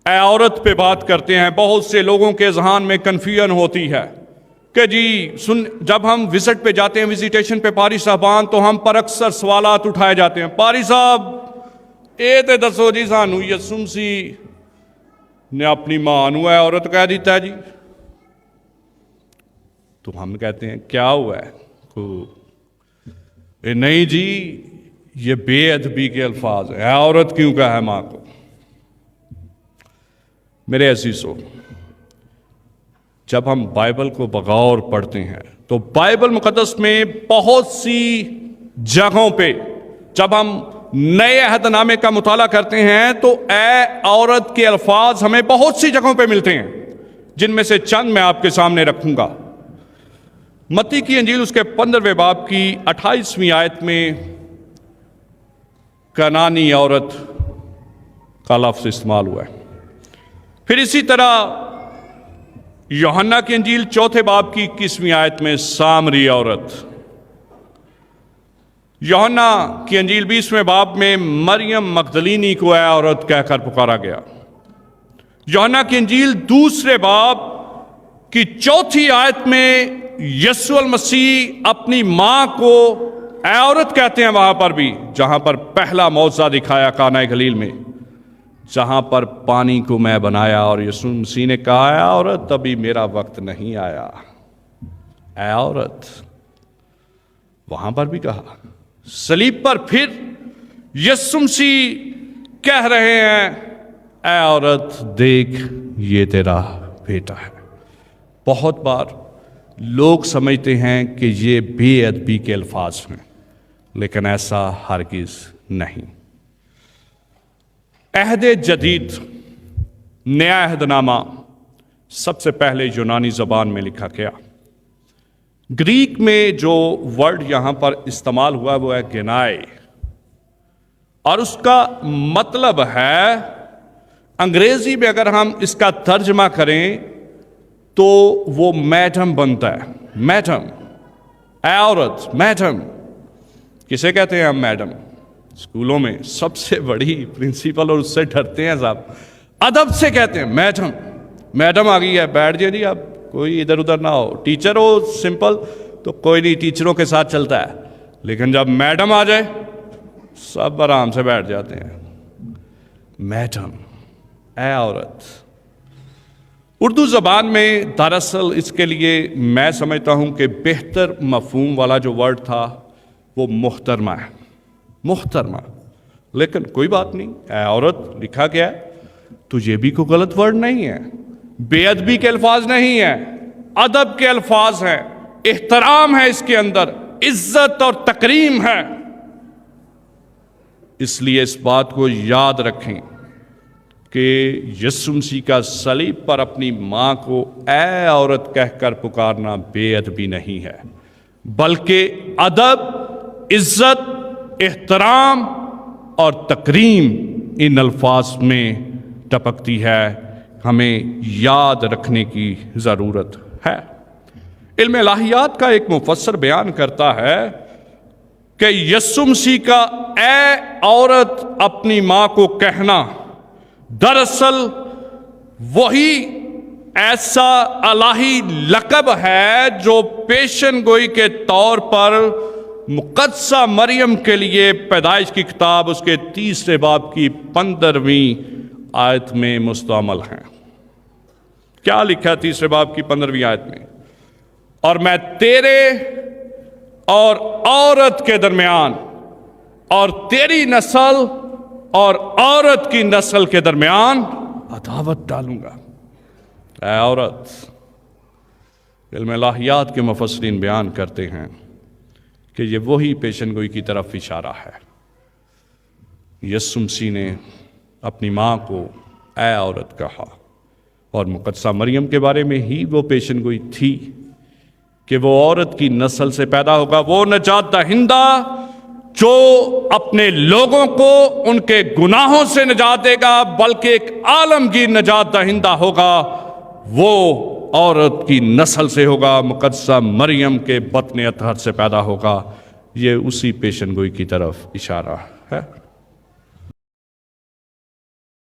اے عورت پہ بات کرتے ہیں. بہت سے لوگوں کے ذہن میں کنفیوژن ہوتی ہے کہ جی جب ہم وزٹ پہ جاتے ہیں, وزیٹیشن پہ پاری صاحبان, تو ہم پر اکثر سوالات اٹھائے جاتے ہیں. پاری صاحب اے تے دسو جی سانو یسوع مسیح نے اپنی ماں نو اے عورت کہہ دیتا ہے جی. تو ہم کہتے ہیں کیا ہوا ہے؟ نہیں جی یہ بے ادبی کے الفاظ ہیں, عورت کیوں کہا ہے ماں کو؟ میرے عزیزو, جب ہم بائبل کو بغور پڑھتے ہیں تو بائبل مقدس میں بہت سی جگہوں پہ جب ہم نئے عہد نامے کا مطالعہ کرتے ہیں تو اے عورت کے الفاظ ہمیں بہت سی جگہوں پہ ملتے ہیں, جن میں سے چند میں آپ کے سامنے رکھوں گا. متی کی انجیل اس کے 15ویں باب کی 28ویں آیت میں کنانی عورت کا لفظ استعمال ہوا ہے. پھر اسی طرح یوحنا کی انجیل 4 باب کی 21ویں آیت میں سامری عورت. یوحنا کی انجیل 20ویں باب میں مریم مگدلینی کو اے عورت کہہ کر پکارا گیا. یوحنا کی انجیل 2 باب کی 4 آیت میں یسوع المسیح اپنی ماں کو اے عورت کہتے ہیں وہاں پر بھی, جہاں پر پہلا معجزہ دکھایا کانا گلیل میں, جہاں پر پانی کو میں بنایا, اور یسوع مسیح نے کہا اے عورت ابھی میرا وقت نہیں آیا. اے عورت وہاں پر بھی کہا. صلیب پر پھر یسوع مسیح کہہ رہے ہیں اے عورت دیکھ یہ تیرا بیٹا ہے. بہت بار لوگ سمجھتے ہیں کہ یہ بے ادبی کے الفاظ ہیں, لیکن ایسا ہرگز نہیں. عہد جدید نیا عہد نامہ سب سے پہلے یونانی زبان میں لکھا گیا. گریک میں جو ورڈ یہاں پر استعمال ہوا وہ ہے گنائے, اور اس کا مطلب ہے, انگریزی میں اگر ہم اس کا ترجمہ کریں تو وہ میڈم بنتا ہے. میڈم, اے عورت میڈم. کسے کہتے ہیں ہم میڈم؟ اسکولوں میں سب سے بڑی پرنسپل, اور اس سے ڈرتے ہیں صاحب, ادب سے کہتے ہیں میڈم. میڈم آ گئی ہے, بیٹھ جائے جی, اب کوئی ادھر ادھر نہ ہو. ٹیچر ہو سمپل تو کوئی نہیں, ٹیچروں کے ساتھ چلتا ہے, لیکن جب میڈم آ جائے سب آرام سے بیٹھ جاتے ہیں. میڈم, اے عورت. اردو زبان میں دراصل اس کے لیے میں سمجھتا ہوں کہ بہتر مفہوم والا جو ورڈ تھا وہ محترمہ ہے. محترمہ. لیکن کوئی بات نہیں, اے عورت لکھا گیا ہے تو یہ بھی کوئی غلط ورڈ نہیں ہے, بے ادبی کے الفاظ نہیں ہیں, ادب کے الفاظ ہیں, احترام ہے اس کے اندر, عزت اور تکریم ہے. اس لیے اس بات کو یاد رکھیں کہ یسوع مسیح کا صلیب پر اپنی ماں کو اے عورت کہہ کر پکارنا بے ادبی نہیں ہے, بلکہ ادب, عزت, احترام اور تکریم ان الفاظ میں ٹپکتی ہے. ہمیں یاد رکھنے کی ضرورت ہے. علم الہیات کا ایک مفسر بیان کرتا ہے کہ یسوع مسیح کا اے عورت اپنی ماں کو کہنا دراصل وہی ایسا الہی لقب ہے جو پیشن گوئی کے طور پر مقدسہ مریم کے لیے پیدائش کی کتاب اس کے 3 باب کی 15ویں آیت میں مستعمل ہے. کیا لکھا ہے 3 باب کی 15ویں آیت میں؟ اور میں تیرے اور عورت کے درمیان اور تیری نسل اور عورت کی نسل کے درمیان عداوت ڈالوں گا. اے عورت. علم الہیات کے مفسرین بیان کرتے ہیں کہ یہ وہی پیشن گوئی کی طرف اشارہ ہے. یسوع مسیح نے اپنی ماں کو اے عورت کہا, اور مقدسہ مریم کے بارے میں ہی وہ پیشن گوئی تھی کہ وہ عورت کی نسل سے پیدا ہوگا, وہ نجات دہندہ جو اپنے لوگوں کو ان کے گناہوں سے نجات دے گا, بلکہ ایک عالمگیر نجات دہندہ ہوگا. وہ عورت کی نسل سے ہوگا, مقدسہ مریم کے بطن اطہر سے پیدا ہوگا. یہ اسی پیشن گوئی کی طرف اشارہ ہے.